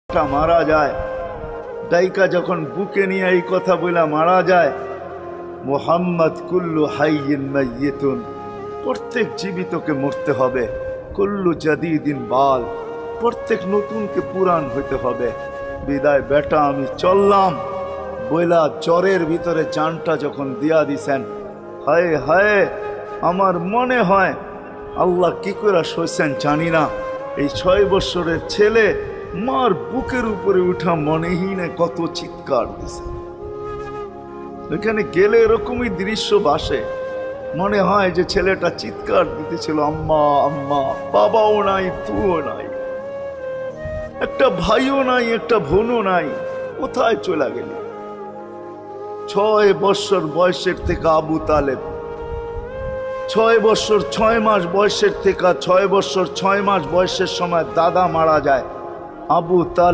মারা যায়, ডাইকা যখন বুকে নিয়ে এই কথা বলে মারা যায়, মুহাম্মদ কুল্লু হাইয়িন মাইয়িতুন, প্রত্যেক জীবিতকে মরতে হবে, কুল্লু জাদিদিন বাল, প্রত্যেক নতুনকে পুরান হইতে হবে। বিদায় বেটা আমি চললাম বইলা জ্বরের ভিতরে জানটা যখন দিয়া দিছেন, হায় হায় আমার মনে হয় আল্লাহ কি করে সইছেন জানি না। এই 6 বছরের ছেলে মার বুকের উপরে উঠা মনেই না কত চিৎকার দিছে। এখানে গেলে এরকমই দৃশ্য ভাসে, মনে হয় যে ছেলেটা চিৎকার দিতেছিল আম্মা আম্মা, বাবাও নাই তুও নাই, একটা ভাইও নাই একটা বোনও নাই, কোথায় চলে গেল? 6 বছর বয়সের থেকে আবু তালেব, 6 বছর 6 মাস বয়সের থেকে 6 বছর 6 মাস বয়সের সময় দাদা মারা যায়। আবু তালেব